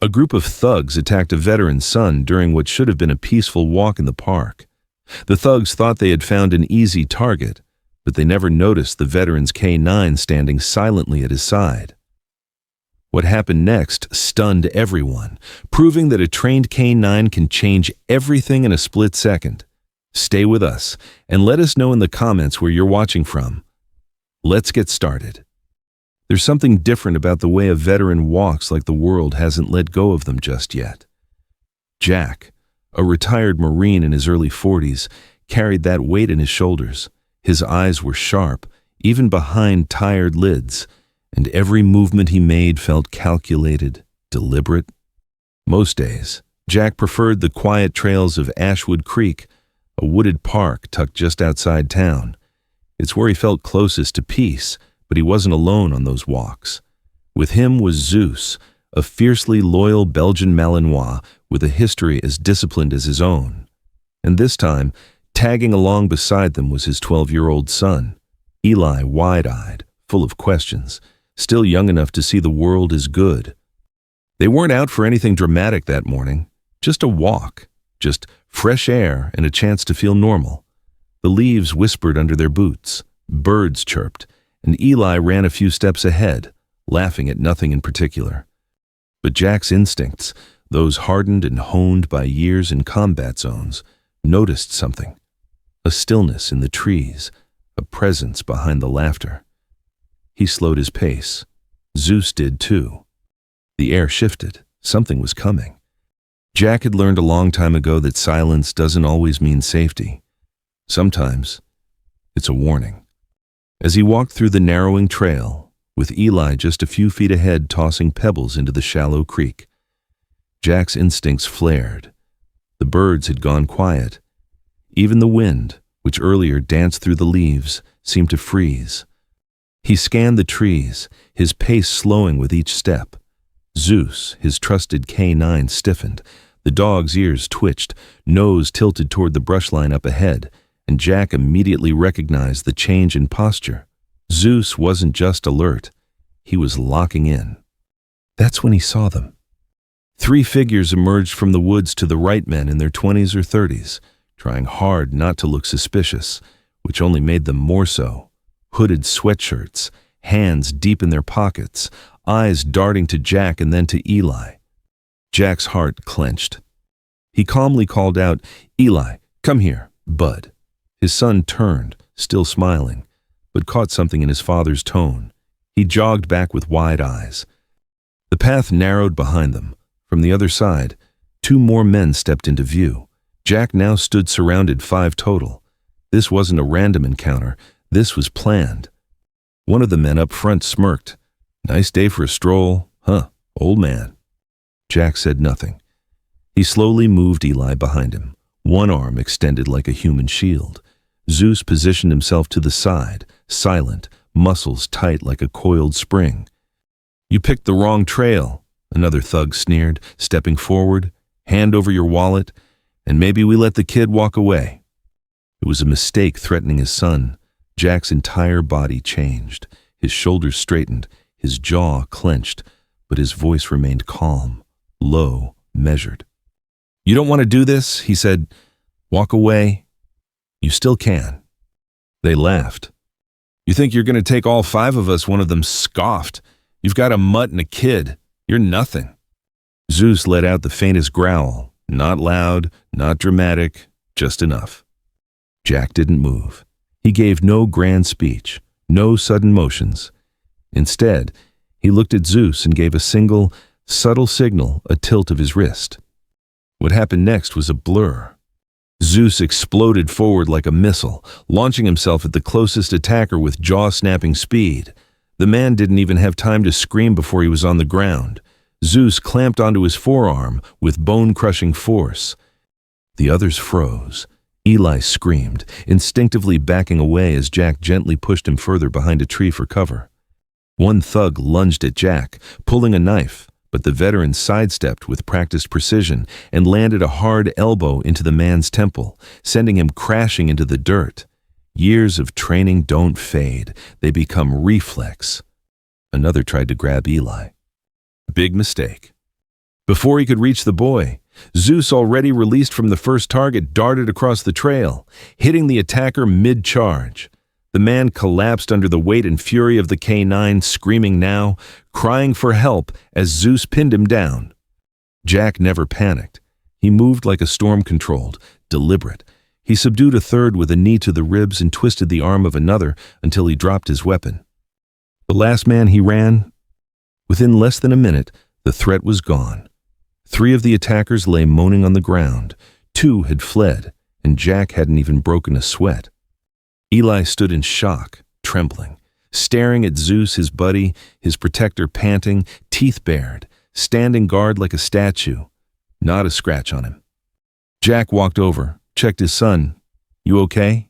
A group of thugs attacked a veteran's son during what should have been a peaceful walk in the park. The thugs thought they had found an easy target, but they never noticed the veteran's K9 standing silently at his side. What happened next stunned everyone, proving that a trained K9 can change everything in a split second. Stay with us, and let us know in the comments where you're watching from. Let's get started. There's something different about the way a veteran walks, like the world hasn't let go of them just yet. Jack, a retired Marine in his early 40s, carried that weight in his shoulders. His eyes were sharp, even behind tired lids, and every movement he made felt calculated, deliberate. Most days, Jack preferred the quiet trails of Ashwood Creek, a wooded park tucked just outside town. It's where he felt closest to peace, but he wasn't alone on those walks. With him was Zeus, a fiercely loyal Belgian Malinois with a history as disciplined as his own. And this time, tagging along beside them was his 12-year-old son, Eli, wide-eyed, full of questions, still young enough to see the world as good. They weren't out for anything dramatic that morning, just a walk, just fresh air and a chance to feel normal. The leaves whispered under their boots, birds chirped, and Eli ran a few steps ahead, laughing at nothing in particular. But Jack's instincts, those hardened and honed by years in combat zones, noticed something. A stillness in the trees, a presence behind the laughter. He slowed his pace. Zeus did too. The air shifted. Something was coming. Jack had learned a long time ago that silence doesn't always mean safety. Sometimes it's a warning. As he walked through the narrowing trail, with Eli just a few feet ahead tossing pebbles into the shallow creek, Jack's instincts flared. The birds had gone quiet. Even the wind, which earlier danced through the leaves, seemed to freeze. He scanned the trees, his pace slowing with each step. Zeus, his trusted K9, stiffened. The dog's ears twitched, nose tilted toward the brush line up ahead, and Jack immediately recognized the change in posture. Zeus wasn't just alert, he was locking in. That's when he saw them. 3 figures emerged from the woods to the right, men in their 20s or 30s, trying hard not to look suspicious, which only made them more so. Hooded sweatshirts, hands deep in their pockets, eyes darting to Jack and then to Eli. Jack's heart clenched. He calmly called out, "Eli, come here, bud." His son turned, still smiling, but caught something in his father's tone. He jogged back with wide eyes. The path narrowed behind them. From the other side, 2 more men stepped into view. Jack now stood surrounded, 5 total. This wasn't a random encounter. This was planned. One of the men up front smirked. "Nice day for a stroll, huh, old man?" Jack said nothing. He slowly moved Eli behind him, one arm extended like a human shield. Zeus positioned himself to the side, silent, muscles tight like a coiled spring. "You picked the wrong trail," another thug sneered, stepping forward. "Hand over your wallet, and maybe we let the kid walk away." It was a mistake threatening his son. Jack's entire body changed. His shoulders straightened, his jaw clenched, but his voice remained calm, low, measured. "You don't want to do this," he said. "Walk away. You still can." They laughed. "You think you're going to take all 5 of us?" One of them scoffed. "You've got a mutt and a kid. You're nothing." Zeus let out the faintest growl, not loud, not dramatic, just enough. Jack didn't move. He gave no grand speech, no sudden motions. Instead, he looked at Zeus and gave a single, subtle signal, a tilt of his wrist. What happened next was a blur. Zeus exploded forward like a missile, launching himself at the closest attacker with jaw-snapping speed. The man didn't even have time to scream before he was on the ground. Zeus clamped onto his forearm with bone-crushing force. The others froze. Eli screamed, instinctively backing away as Jack gently pushed him further behind a tree for cover. One thug lunged at Jack, pulling a knife, but the veteran sidestepped with practiced precision and landed a hard elbow into the man's temple, sending him crashing into the dirt. Years of training don't fade. They become reflex. Another tried to grab Eli. Big mistake. Before he could reach the boy, Zeus, already released from the first target, darted across the trail, hitting the attacker mid-charge. The man collapsed under the weight and fury of the K9, screaming now, crying for help as Zeus pinned him down. Jack never panicked. He moved like a storm-controlled, deliberate. He subdued a third with a knee to the ribs and twisted the arm of another until he dropped his weapon. The last man he ran. Within less than a minute, the threat was gone. 3 of the attackers lay moaning on the ground. 2 had fled, and Jack hadn't even broken a sweat. Eli stood in shock, trembling, staring at Zeus, his buddy, his protector, panting, teeth bared, standing guard like a statue. Not a scratch on him. Jack walked over, checked his son. "You okay?"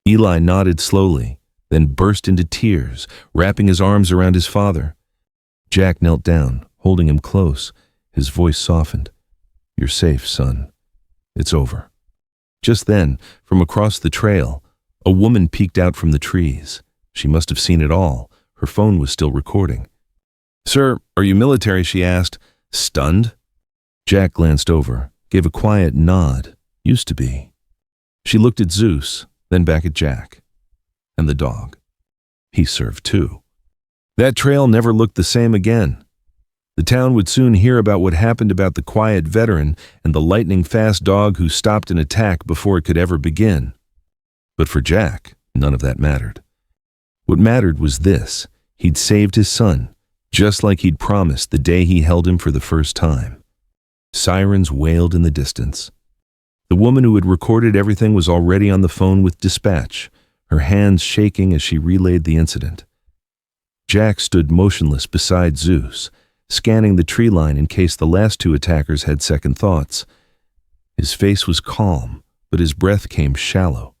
Eli nodded slowly, then burst into tears, wrapping his arms around his father. Jack knelt down, holding him close. His voice softened. "You're safe, son. It's over." Just then, from across the trail, a woman peeked out from the trees. She must have seen it all. Her phone was still recording. "Sir, are you military?" she asked, stunned. Jack glanced over, gave a quiet nod. "Used to be." She looked at Zeus, then back at Jack. And the dog. He served too. That trail never looked the same again. The town would soon hear about what happened about the quiet veteran and the lightning-fast dog who stopped an attack before it could ever begin. But for Jack, none of that mattered. What mattered was this: he'd saved his son, just like he'd promised the day he held him for the first time. Sirens wailed in the distance. The woman who had recorded everything was already on the phone with dispatch, her hands shaking as she relayed the incident. Jack stood motionless beside Zeus, scanning the tree line in case the last 2 attackers had second thoughts. His face was calm, but his breath came shallow,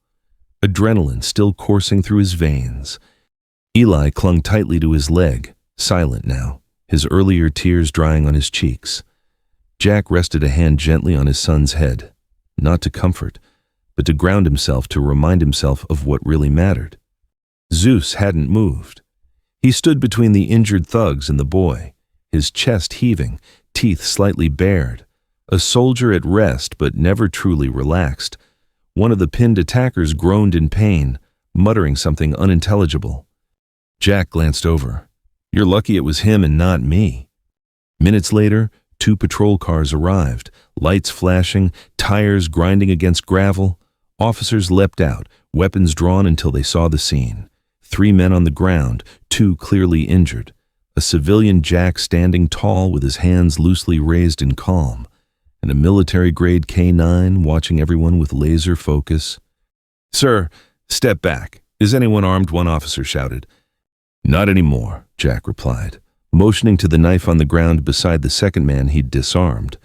adrenaline still coursing through his veins. Eli clung tightly to his leg, silent now, his earlier tears drying on his cheeks. Jack rested a hand gently on his son's head, not to comfort, but to ground himself, to remind himself of what really mattered. Zeus hadn't moved. He stood between the injured thugs and the boy, his chest heaving, teeth slightly bared, a soldier at rest but never truly relaxed. One of the pinned attackers groaned in pain, muttering something unintelligible. Jack glanced over. "You're lucky it was him and not me." Minutes later, 2 patrol cars arrived, lights flashing, tires grinding against gravel. Officers leapt out, weapons drawn until they saw the scene. 3 men on the ground, 2 clearly injured. A civilian Jack standing tall with his hands loosely raised in calm, and a military-grade K9 watching everyone with laser focus. "Sir, step back. Is anyone armed?" one officer shouted. "Not anymore," Jack replied, motioning to the knife on the ground beside the second man he'd disarmed.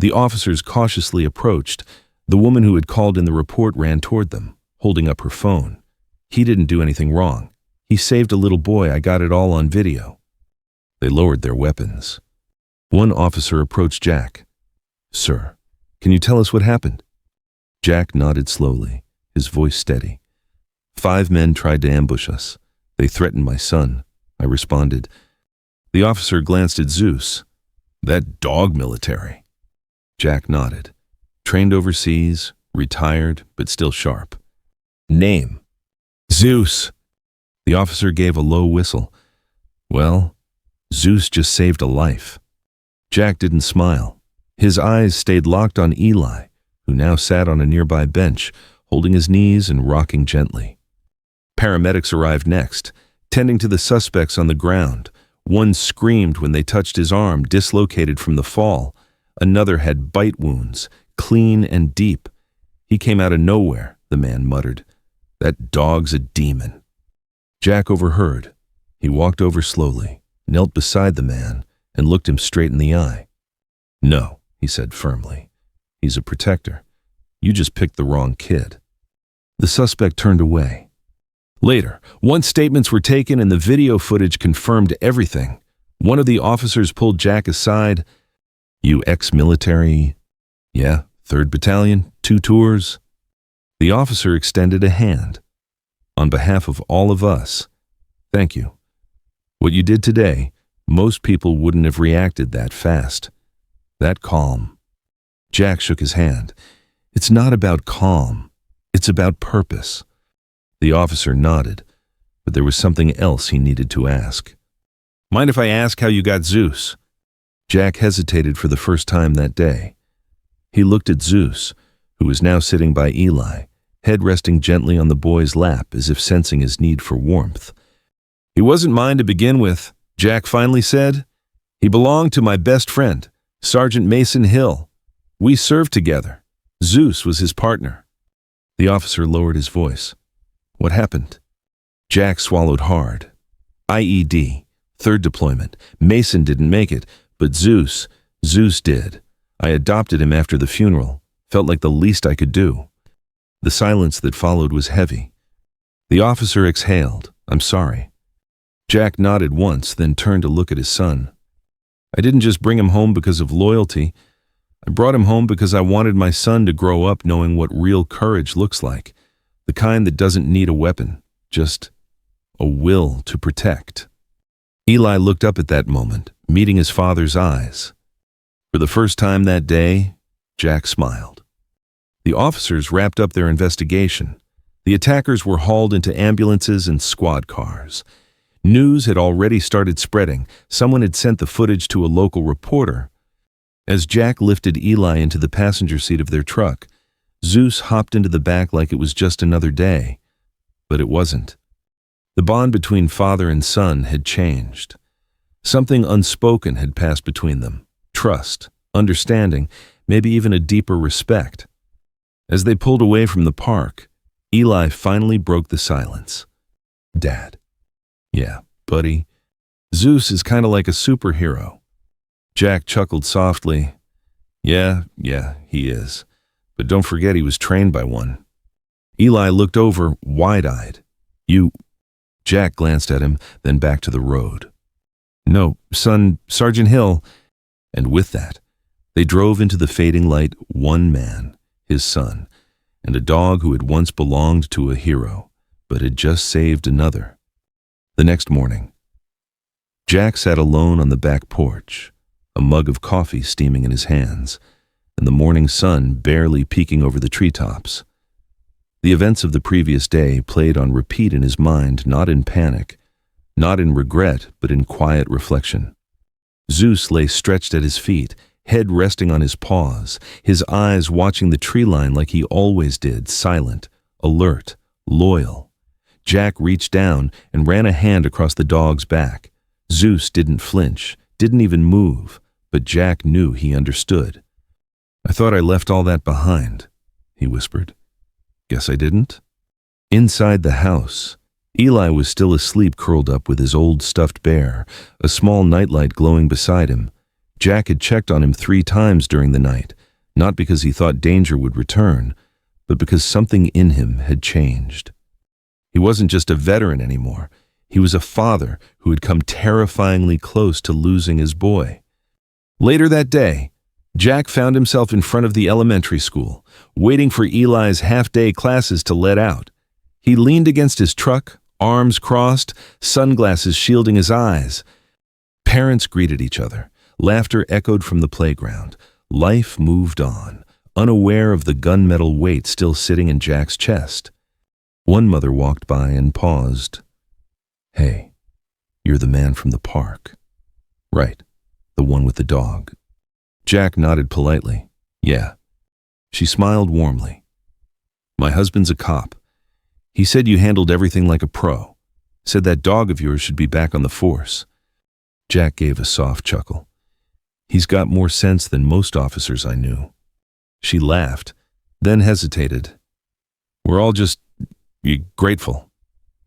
The officers cautiously approached. The woman who had called in the report ran toward them, holding up her phone. "He didn't do anything wrong. He saved a little boy. I got it all on video." They lowered their weapons. One officer approached Jack. "Sir, can you tell us what happened?" Jack nodded slowly, his voice steady. 5 men tried to ambush us. They threatened my son. I responded. The officer glanced at Zeus. "That dog military." Jack nodded. "Trained overseas, retired, but still sharp." "Name?" "Zeus." The officer gave a low whistle. "Well, Zeus just saved a life." Jack didn't smile. His eyes stayed locked on Eli, who now sat on a nearby bench, holding his knees and rocking gently. Paramedics arrived next, tending to the suspects on the ground. One screamed when they touched his arm, dislocated from the fall. Another had bite wounds, clean and deep. "He came out of nowhere," the man muttered. "That dog's a demon." Jack overheard. He walked over slowly, knelt beside the man, and looked him straight in the eye. "No," he said firmly. "He's a protector. You just picked the wrong kid." The suspect turned away. Later, once statements were taken and the video footage confirmed everything, one of the officers pulled Jack aside. "You ex-military?" "Yeah, 3rd Battalion, 2 tours." The officer extended a hand. "On behalf of all of us, thank you. What you did today, most people wouldn't have reacted that fast. That calm. Jack shook his hand. It's not about calm. It's about purpose. The officer nodded, but there was something else he needed to ask. Mind if I ask how you got Zeus? Jack hesitated for the first time that day. He looked at Zeus, who was now sitting by Eli, head resting gently on the boy's lap as if sensing his need for warmth. He wasn't mine to begin with, Jack finally said. He belonged to my best friend, Sergeant Mason Hill. We served together. Zeus was his partner. The officer lowered his voice. What happened? Jack swallowed hard. IED, third deployment. Mason didn't make it, but Zeus did. I adopted him after the funeral. Felt like the least I could do. The silence that followed was heavy. The officer exhaled. I'm sorry. Jack nodded once, then turned to look at his son. I didn't just bring him home because of loyalty. I brought him home because I wanted my son to grow up knowing what real courage looks like. The kind that doesn't need a weapon, just a will to protect. Eli looked up at that moment, meeting his father's eyes. For the first time that day, Jack smiled. The officers wrapped up their investigation. The attackers were hauled into ambulances and squad cars. News had already started spreading. Someone had sent the footage to a local reporter. As Jack lifted Eli into the passenger seat of their truck, Zeus hopped into the back like it was just another day. But it wasn't. The bond between father and son had changed. Something unspoken had passed between them. Trust, understanding, maybe even a deeper respect. As they pulled away from the park, Eli finally broke the silence. Dad. Yeah, buddy. Zeus is kind of like a superhero. Jack chuckled softly. Yeah, he is. But don't forget he was trained by one. Eli looked over, wide-eyed. You... Jack glanced at him, then back to the road. No, son, Sergeant Hill. And with that, they drove into the fading light one man, his son, and a dog who had once belonged to a hero, but had just saved another. The next morning, Jack sat alone on the back porch, a mug of coffee steaming in his hands, and the morning sun barely peeking over the treetops. The events of the previous day played on repeat in his mind, not in panic, not in regret, but in quiet reflection. Zeus lay stretched at his feet, head resting on his paws, his eyes watching the tree line like he always did, silent, alert, loyal. Jack reached down and ran a hand across the dog's back. Zeus didn't flinch, didn't even move, but Jack knew he understood. I thought I left all that behind, he whispered. Guess I didn't. Inside the house, Eli was still asleep curled up with his old stuffed bear, a small nightlight glowing beside him. Jack had checked on him 3 times during the night, not because he thought danger would return, but because something in him had changed. He wasn't just a veteran anymore. He was a father who had come terrifyingly close to losing his boy. Later that day, Jack found himself in front of the elementary school, waiting for Eli's half-day classes to let out. He leaned against his truck, arms crossed, sunglasses shielding his eyes. Parents greeted each other. Laughter echoed from the playground. Life moved on, unaware of the gunmetal weight still sitting in Jack's chest. One mother walked by and paused. Hey, you're the man from the park. Right, the one with the dog. Jack nodded politely. Yeah. She smiled warmly. My husband's a cop. He said you handled everything like a pro. Said that dog of yours should be back on the force. Jack gave a soft chuckle. He's got more sense than most officers I knew. She laughed, then hesitated. We're all just grateful.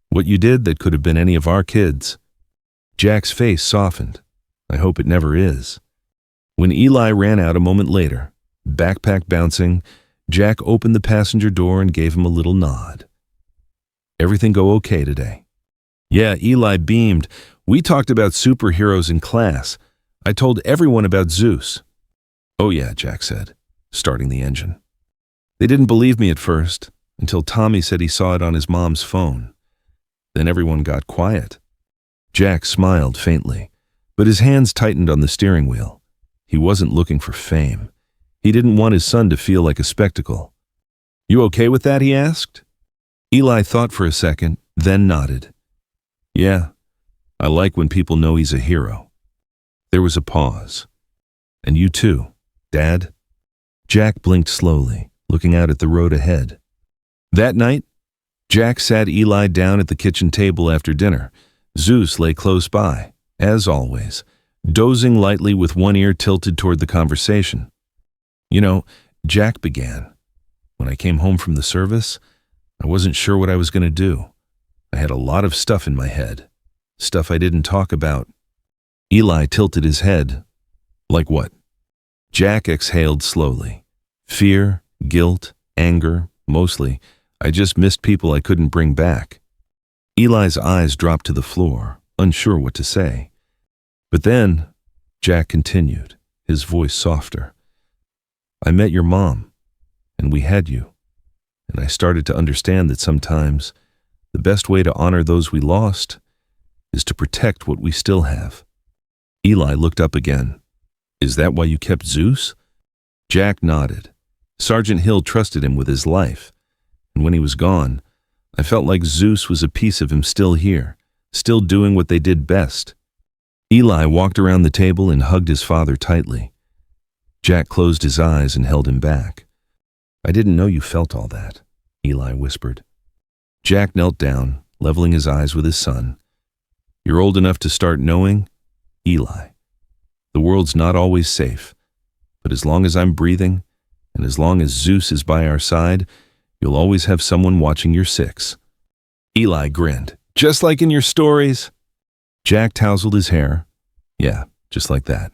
What you did that could have been any of our kids. Jack's face softened. I hope it never is. When Eli ran out a moment later, backpack bouncing, Jack opened the passenger door and gave him a little nod. Everything go okay today? Yeah, Eli beamed. We talked about superheroes in class. I told everyone about Zeus. Oh yeah, Jack said, starting the engine. They didn't believe me at first, until Tommy said he saw it on his mom's phone. Then everyone got quiet. Jack smiled faintly, but his hands tightened on the steering wheel. He wasn't looking for fame. He didn't want his son to feel like a spectacle. "You okay with that?" he asked. Eli thought for a second, then nodded. "Yeah, I like when people know he's a hero." There was a pause. "And you too, Dad?" Jack blinked slowly, looking out at the road ahead. That night, Jack sat Eli down at the kitchen table after dinner. Zeus lay close by, as always, dozing lightly with one ear tilted toward the conversation. "You know," Jack began, "when I came home from the service, I wasn't sure what I was going to do. I had a lot of stuff in my head, stuff I didn't talk about." Eli tilted his head. "Like what?" Jack exhaled slowly. "Fear, guilt, anger, mostly. I just missed people I couldn't bring back." Eli's eyes dropped to the floor, unsure what to say. "But then," Jack continued, his voice softer, "I met your mom, and we had you, and I started to understand that sometimes the best way to honor those we lost is to protect what we still have." Eli looked up again. "Is that why you kept Zeus?" Jack nodded. "Sergeant Hill trusted him with his life, and when he was gone, I felt like Zeus was a piece of him still here, still doing what they did best." Eli walked around the table and hugged his father tightly. Jack closed his eyes and held him back. "I didn't know you felt all that," Eli whispered. Jack knelt down, leveling his eyes with his son. "You're old enough to start knowing, Eli. The world's not always safe, but as long as I'm breathing, and as long as Zeus is by our side, you'll always have someone watching your six." Eli grinned. "Just like in your stories?" Jack tousled his hair. "Yeah, just like that."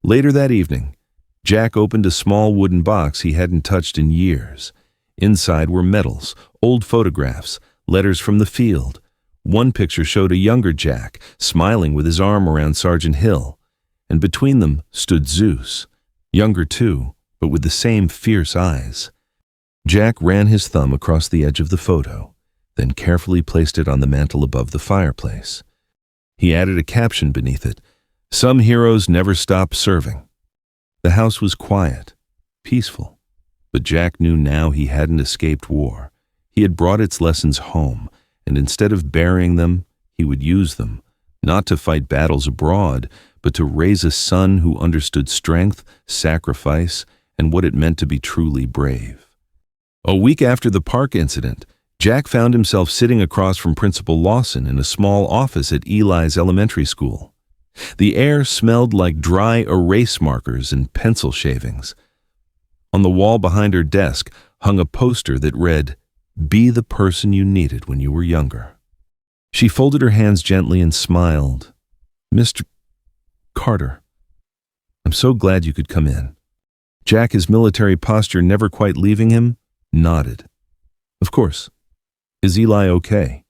Later that evening, Jack opened a small wooden box he hadn't touched in years. Inside were medals, old photographs, letters from the field. One picture showed a younger Jack, smiling with his arm around Sergeant Hill, and between them stood Zeus, younger too, but with the same fierce eyes. Jack ran his thumb across the edge of the photo, then carefully placed it on the mantel above the fireplace. He added a caption beneath it, "Some heroes never stop serving." The house was quiet, peaceful, but Jack knew now he hadn't escaped war. He had brought its lessons home, and instead of burying them, he would use them, not to fight battles abroad, but to raise a son who understood strength, sacrifice, and what it meant to be truly brave. A week after the park incident, Jack found himself sitting across from Principal Lawson in a small office at Eli's elementary school. The air smelled like dry erase markers and pencil shavings. On the wall behind her desk hung a poster that read, "Be the person you needed when you were younger." She folded her hands gently and smiled. "Mr. Carter, I'm so glad you could come in." Jack, his military posture never quite leaving him, nodded. "Of course. Is Eli okay?"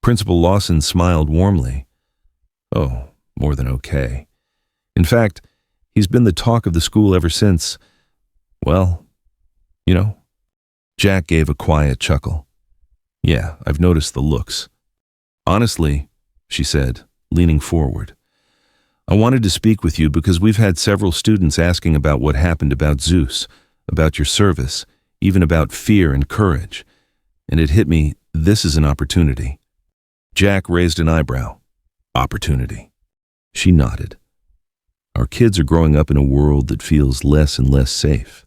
Principal Lawson smiled warmly. "Oh, more than okay. In fact, he's been the talk of the school ever since, well, you know." Jack gave a quiet chuckle. "Yeah, I've noticed the looks." "Honestly," she said, leaning forward, "I wanted to speak with you because we've had several students asking about what happened about Zeus, about your service, even about fear and courage. And it hit me, this is an opportunity." Jack raised an eyebrow. "Opportunity?" She nodded. "Our kids are growing up in a world that feels less and less safe.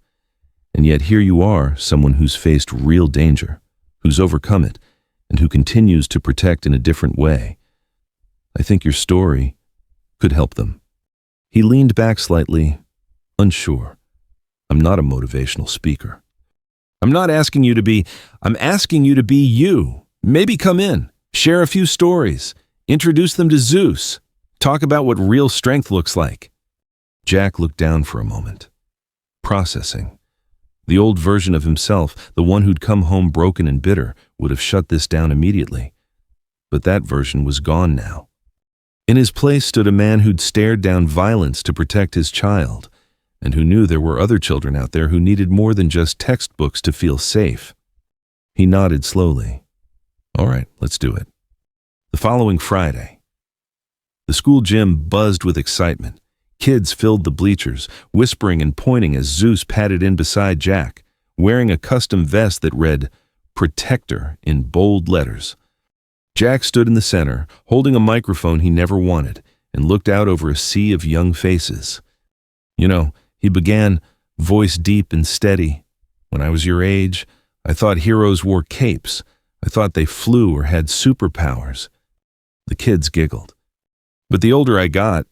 And yet here you are, someone who's faced real danger, who's overcome it, and who continues to protect in a different way. I think your story could help them." He leaned back slightly, unsure. "I'm not a motivational speaker." I'm asking you to be you. Maybe come in, share a few stories, introduce them to Zeus, talk about what real strength looks like." Jack looked down for a moment, processing. The old version of himself, the one who'd come home broken and bitter, would have shut this down immediately. But that version was gone now. In his place stood a man who'd stared down violence to protect his child, and who knew there were other children out there who needed more than just textbooks to feel safe. He nodded slowly. "All right, let's do it." The following Friday, the school gym buzzed with excitement. Kids filled the bleachers, whispering and pointing as Zeus padded in beside Jack, wearing a custom vest that read, "Protector" in bold letters. Jack stood in the center, holding a microphone he never wanted, and looked out over a sea of young faces. "You know," he began, voice deep and steady, "when I was your age, I thought heroes wore capes. I thought they flew or had superpowers." The kids giggled. But the older I got,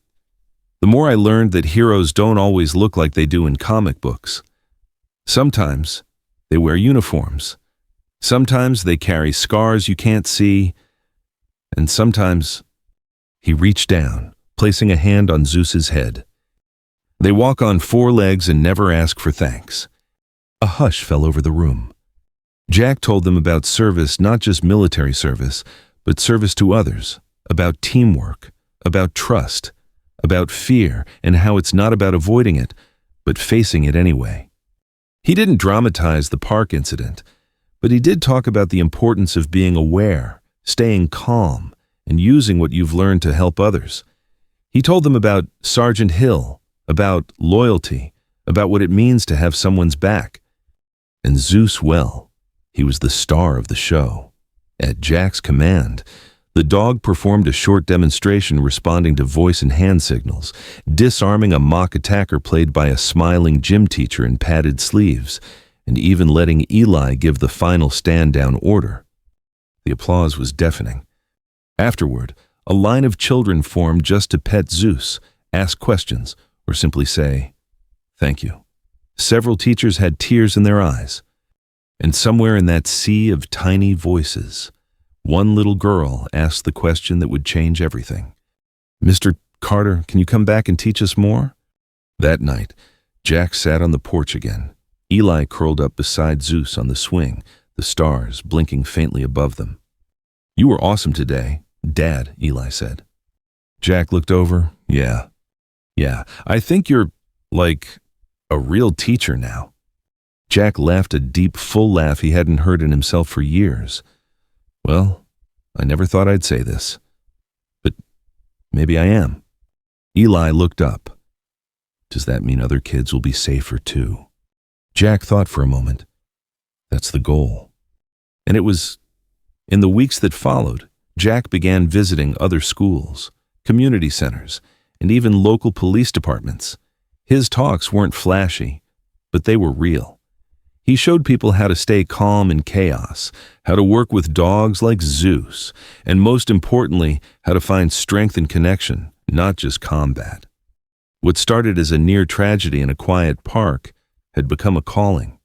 the more I learned that heroes don't always look like they do in comic books. Sometimes they wear uniforms. Sometimes they carry scars you can't see. And sometimes he reached down, placing a hand on Zeus's head. "They walk on 4 legs and never ask for thanks." A hush fell over the room. Jack told them about service, not just military service, but service to others, about teamwork, about trust, about fear, and how it's not about avoiding it, but facing it anyway. He didn't dramatize the park incident, but he did talk about the importance of being aware, staying calm, and using what you've learned to help others. He told them about Sergeant Hill, about loyalty, about what it means to have someone's back. And Zeus, well, he was the star of the show. At Jack's command, the dog performed a short demonstration responding to voice and hand signals, disarming a mock attacker played by a smiling gym teacher in padded sleeves, and even letting Eli give the final stand-down order. The applause was deafening. Afterward, a line of children formed just to pet Zeus, ask questions, or simply say, "Thank you." Several teachers had tears in their eyes. And somewhere in that sea of tiny voices, one little girl asked the question that would change everything. "Mr. Carter, can you come back and teach us more?" That night, Jack sat on the porch again. Eli curled up beside Zeus on the swing, the stars blinking faintly above them. "You were awesome today, Dad," Eli said. Jack looked over. Yeah, I think you're, like, a real teacher now." Jack laughed a deep, full laugh he hadn't heard in himself for years. "Well, I never thought I'd say this, but maybe I am." Eli looked up. "Does that mean other kids will be safer too?" Jack thought for a moment. That's the goal. And it was in the weeks that followed, Jack began visiting other schools, community centers, and even local police departments. His talks weren't flashy, but they were real. He showed people how to stay calm in chaos, how to work with dogs like Zeus, and most importantly, how to find strength and connection, not just combat. What started as a near tragedy in a quiet park had become a calling.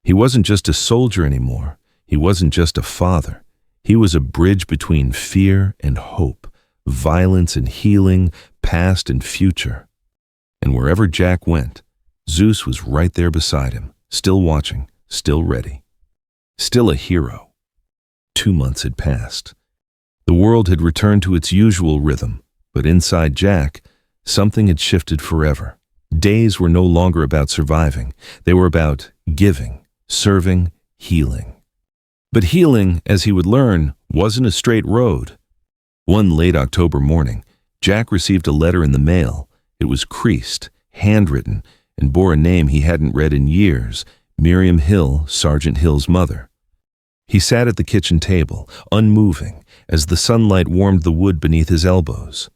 He wasn't just a soldier anymore. He wasn't just a father. He was a bridge between fear and hope, violence and healing, past and future. And wherever Jack went, Zeus was right there beside him, still watching, still ready, still a hero. 2 months had passed. The world had returned to its usual rhythm, but inside Jack, something had shifted forever. Days were no longer about surviving. They were about giving, serving, healing. But healing, as he would learn, wasn't a straight road. One late October morning, Jack received a letter in the mail. It was creased, handwritten, and bore a name he hadn't read in years, Miriam Hill, Sergeant Hill's mother. He sat at the kitchen table, unmoving, as the sunlight warmed the wood beneath his elbows.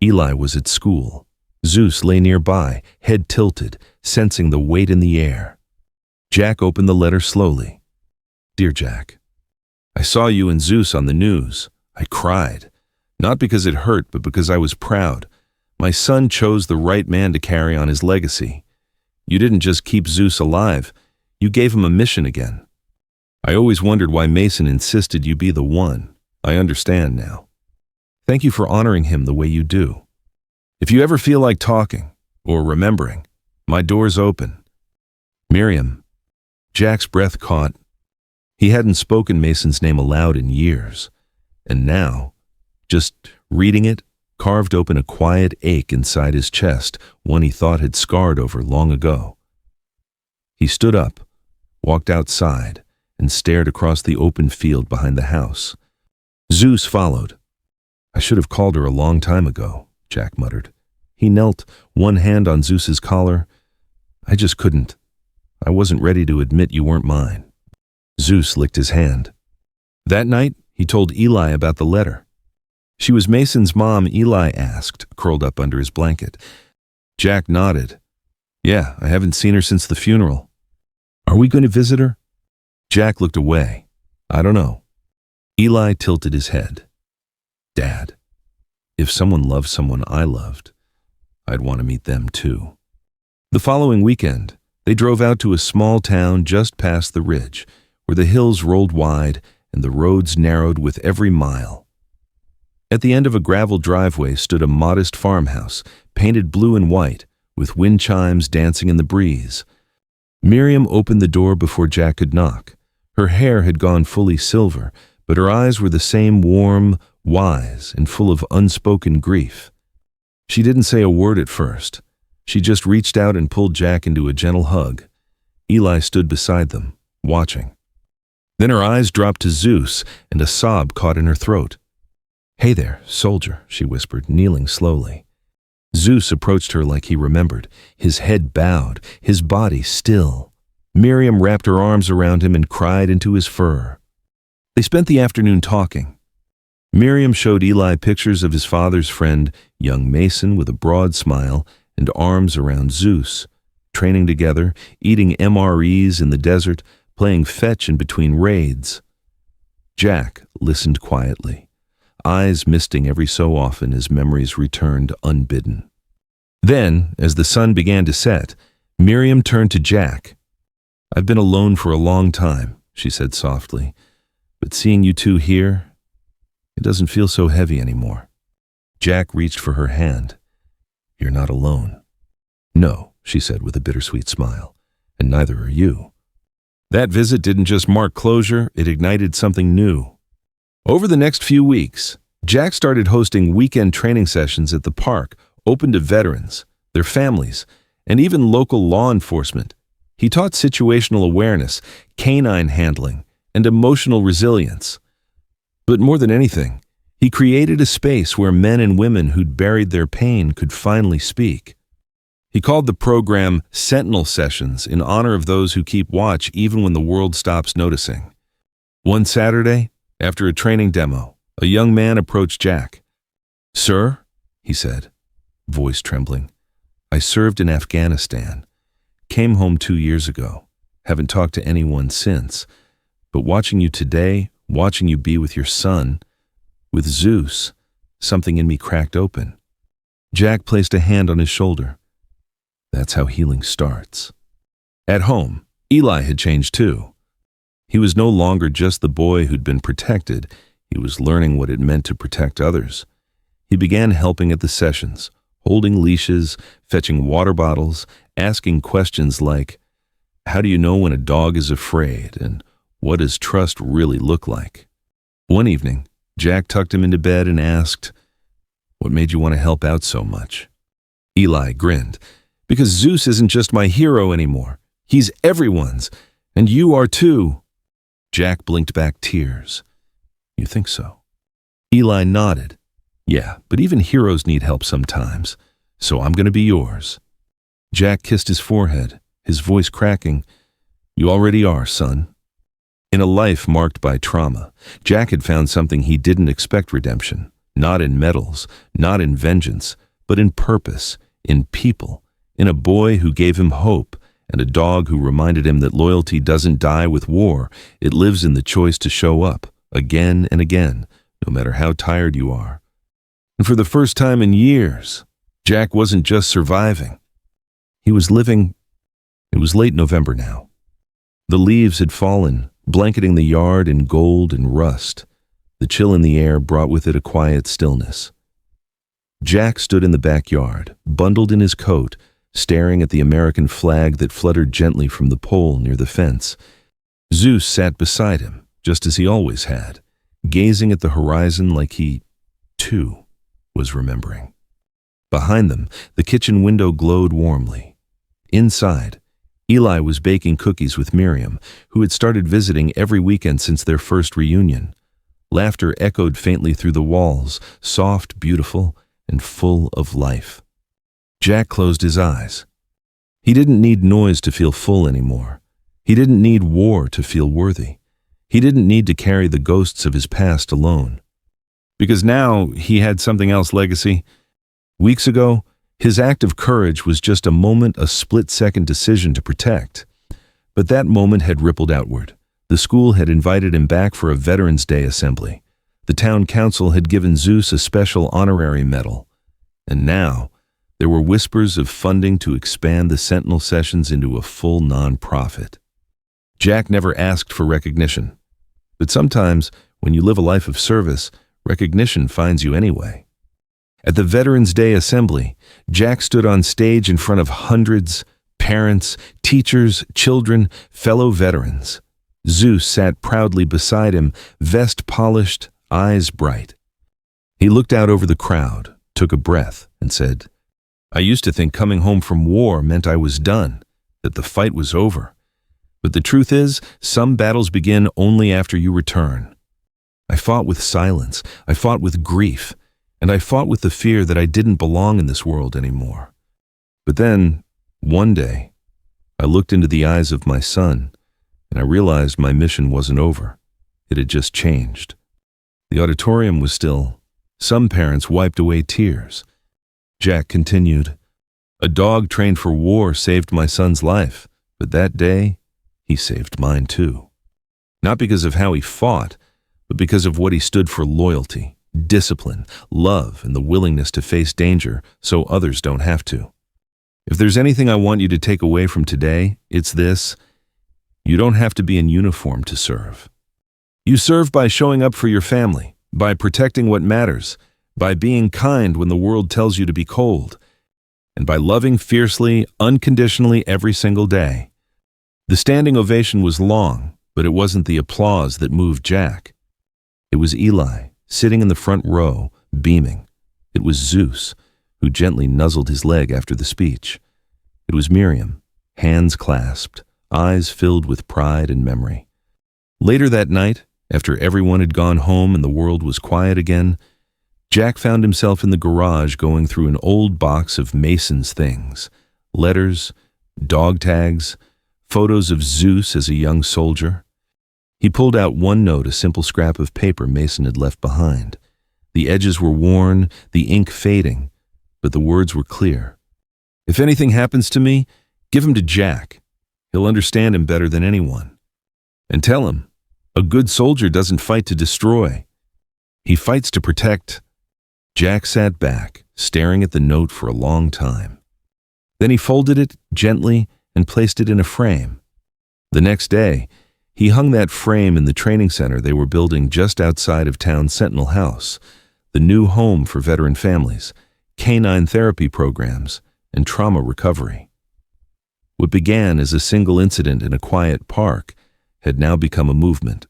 Eli was at school. Zeus lay nearby, head tilted, sensing the weight in the air. Jack opened the letter slowly. "Dear Jack, I saw you and Zeus on the news. I cried. Not because it hurt, but because I was proud. My son chose the right man to carry on his legacy. You didn't just keep Zeus alive, you gave him a mission again. I always wondered why Mason insisted you be the one. I understand now. Thank you for honoring him the way you do. If you ever feel like talking, or remembering, my door's open. Miriam." Jack's breath caught. He hadn't spoken Mason's name aloud in years, and now, just reading it, carved open a quiet ache inside his chest, one he thought had scarred over long ago. He stood up, walked outside, and stared across the open field behind the house. Zeus followed. "I should have called her a long time ago," Jack muttered. He knelt, one hand on Zeus's collar. I just couldn't. I wasn't ready to admit you weren't mine. Zeus licked his hand. That night, he told Eli about the letter. She was Mason's mom, Eli asked, curled up under his blanket. Jack nodded. Yeah, I haven't seen her since the funeral. Are we going to visit her? Jack looked away. I don't know. Eli tilted his head. Dad, if someone loved someone I loved, I'd want to meet them too. The following weekend, they drove out to a small town just past the ridge, where the hills rolled wide and the roads narrowed with every mile. At the end of a gravel driveway stood a modest farmhouse, painted blue and white, with wind chimes dancing in the breeze. Miriam opened the door before Jack could knock. Her hair had gone fully silver, but her eyes were the same warm, wise, and full of unspoken grief. She didn't say a word at first. She just reached out and pulled Jack into a gentle hug. Eli stood beside them, watching. Then her eyes dropped to Zeus, and a sob caught in her throat. Hey there, soldier, she whispered, kneeling slowly. Zeus approached her like he remembered, his head bowed, his body still. Miriam wrapped her arms around him and cried into his fur. They spent the afternoon talking. Miriam showed Eli pictures of his father's friend, young Mason, with a broad smile and arms around Zeus, training together, eating MREs in the desert, playing fetch in between raids. Jack listened quietly, eyes misting every so often as memories returned unbidden. Then, as the sun began to set, Miriam turned to Jack. I've been alone for a long time, she said softly, but seeing you two here, it doesn't feel so heavy anymore. Jack reached for her hand. You're not alone. No, she said with a bittersweet smile, and neither are you. That visit didn't just mark closure, it ignited something new. Over the next few weeks, Jack started hosting weekend training sessions at the park, open to veterans, their families, and even local law enforcement. He taught situational awareness, canine handling, and emotional resilience. But more than anything, he created a space where men and women who'd buried their pain could finally speak. He called the program Sentinel Sessions in honor of those who keep watch even when the world stops noticing. One Saturday, after a training demo, a young man approached Jack. Sir, he said, voice trembling, I served in Afghanistan. Came home 2 years ago. Haven't talked to anyone since. But watching you today, watching you be with your son, with Zeus, something in me cracked open. Jack placed a hand on his shoulder. That's how healing starts. At home, Eli had changed too. He was no longer just the boy who'd been protected. He was learning what it meant to protect others. He began helping at the sessions, holding leashes, fetching water bottles, asking questions like, how do you know when a dog is afraid, and what does trust really look like? One evening, Jack tucked him into bed and asked, what made you want to help out so much? Eli grinned, because Zeus isn't just my hero anymore. He's everyone's, and you are too. Jack blinked back tears. You think so? Eli nodded. Yeah, but even heroes need help sometimes, so I'm going to be yours. Jack kissed his forehead, his voice cracking. You already are, son. In a life marked by trauma, Jack had found something he didn't expect: redemption, not in medals, not in vengeance, but in purpose, in people, in a boy who gave him hope, and a dog who reminded him that loyalty doesn't die with war, it lives in the choice to show up, again and again, no matter how tired you are. And for the first time in years, Jack wasn't just surviving. He was living. It was late November now. The leaves had fallen, blanketing the yard in gold and rust. The chill in the air brought with it a quiet stillness. Jack stood in the backyard, bundled in his coat, staring at the American flag that fluttered gently from the pole near the fence. Zeus sat beside him, just as he always had, gazing at the horizon like he, too, was remembering. Behind them, the kitchen window glowed warmly. Inside, Eli was baking cookies with Miriam, who had started visiting every weekend since their first reunion. Laughter echoed faintly through the walls, soft, beautiful, and full of life. Jack closed his eyes. He didn't need noise to feel full anymore. He didn't need war to feel worthy. He didn't need to carry the ghosts of his past alone. Because now he had something else legacy. Weeks ago, his act of courage was just a split-second decision to protect. But that moment had rippled outward. The school had invited him back for a Veterans Day assembly. The town council had given Zeus a special honorary medal. And now, there were whispers of funding to expand the Sentinel sessions into a full non-profit. Jack never asked for recognition. But sometimes, when you live a life of service, recognition finds you anyway. At the Veterans Day assembly, Jack stood on stage in front of hundreds, parents, teachers, children, fellow veterans. Zeus sat proudly beside him, vest polished, eyes bright. He looked out over the crowd, took a breath, and said, "I used to think coming home from war meant I was done, that the fight was over. But the truth is, some battles begin only after you return. I fought with silence, I fought with grief, and I fought with the fear that I didn't belong in this world anymore. But then, one day, I looked into the eyes of my son, and I realized my mission wasn't over. It had just changed." The auditorium was still. Some parents wiped away tears. Jack continued, "A dog trained for war saved my son's life, but that day, he saved mine too. Not because of how he fought, but because of what he stood for: loyalty, discipline, love, and the willingness to face danger so others don't have to. If there's anything I want you to take away from today, it's this: you don't have to be in uniform to serve. You serve by showing up for your family, by protecting what matters, by being kind when the world tells you to be cold, and by loving fiercely, unconditionally every single day." The standing ovation was long, but it wasn't the applause that moved Jack. It was Eli, sitting in the front row, beaming. It was Zeus, who gently nuzzled his leg after the speech. It was Miriam, hands clasped, eyes filled with pride and memory. Later that night, after everyone had gone home and the world was quiet again, Jack found himself in the garage going through an old box of Mason's things: letters, dog tags, photos of Zeus as a young soldier. He pulled out one note, a simple scrap of paper Mason had left behind. The edges were worn, the ink fading, but the words were clear. "If anything happens to me, give him to Jack. He'll understand him better than anyone. And tell him, a good soldier doesn't fight to destroy. He fights to protect." Jack sat back, staring at the note for a long time. Then he folded it gently and placed it in a frame. The next day, he hung that frame in the training center they were building just outside of town's Sentinel House, the new home for veteran families, canine therapy programs, and trauma recovery. What began as a single incident in a quiet park had now become a movement.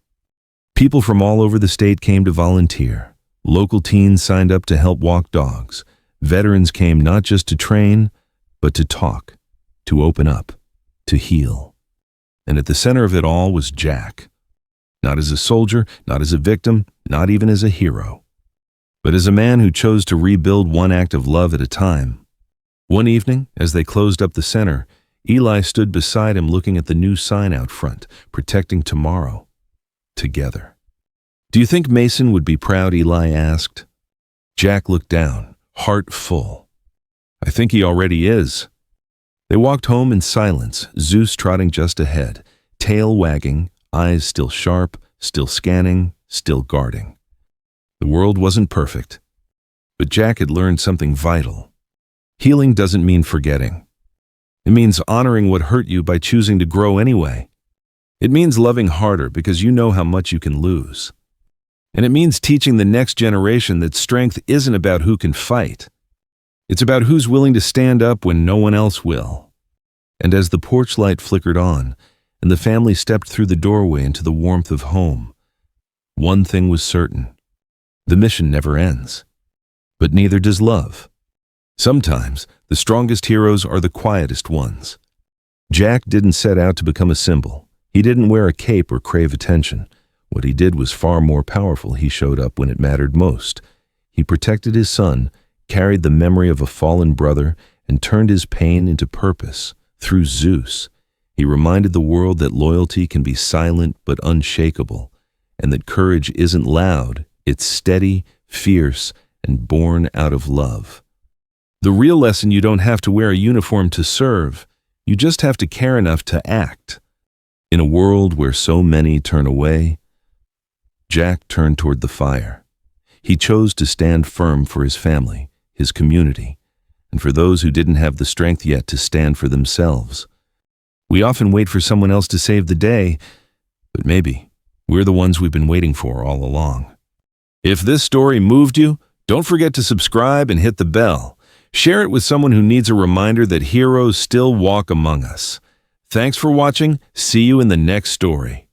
People from all over the state came to volunteer. Local teens signed up to help walk dogs. Veterans came not just to train, but to talk, to open up, to heal. And at the center of it all was Jack. Not as a soldier, not as a victim, not even as a hero, but as a man who chose to rebuild one act of love at a time. One evening, as they closed up the center, Eli stood beside him looking at the new sign out front, "Protecting Tomorrow. Together." "Do you think Mason would be proud?" Eli asked. Jack looked down, heart full. "I think he already is." They walked home in silence, Zeus trotting just ahead, tail wagging, eyes still sharp, still scanning, still guarding. The world wasn't perfect, but Jack had learned something vital. Healing doesn't mean forgetting. It means honoring what hurt you by choosing to grow anyway. It means loving harder because you know how much you can lose. And it means teaching the next generation that strength isn't about who can fight. It's about who's willing to stand up when no one else will. And as the porch light flickered on, and the family stepped through the doorway into the warmth of home, one thing was certain: the mission never ends. But neither does love. Sometimes, the strongest heroes are the quietest ones. Jack didn't set out to become a symbol. He didn't wear a cape or crave attention. What he did was far more powerful. He showed up when it mattered most. He protected his son, carried the memory of a fallen brother, and turned his pain into purpose through Zeus. He reminded the world that loyalty can be silent but unshakable, and that courage isn't loud, it's steady, fierce, and born out of love. The real lesson: you don't have to wear a uniform to serve, you just have to care enough to act. In a world where so many turn away, Jack turned toward the fire. He chose to stand firm for his family, his community, and for those who didn't have the strength yet to stand for themselves. We often wait for someone else to save the day, but maybe we're the ones we've been waiting for all along. If this story moved you, don't forget to subscribe and hit the bell. Share it with someone who needs a reminder that heroes still walk among us. Thanks for watching. See you in the next story.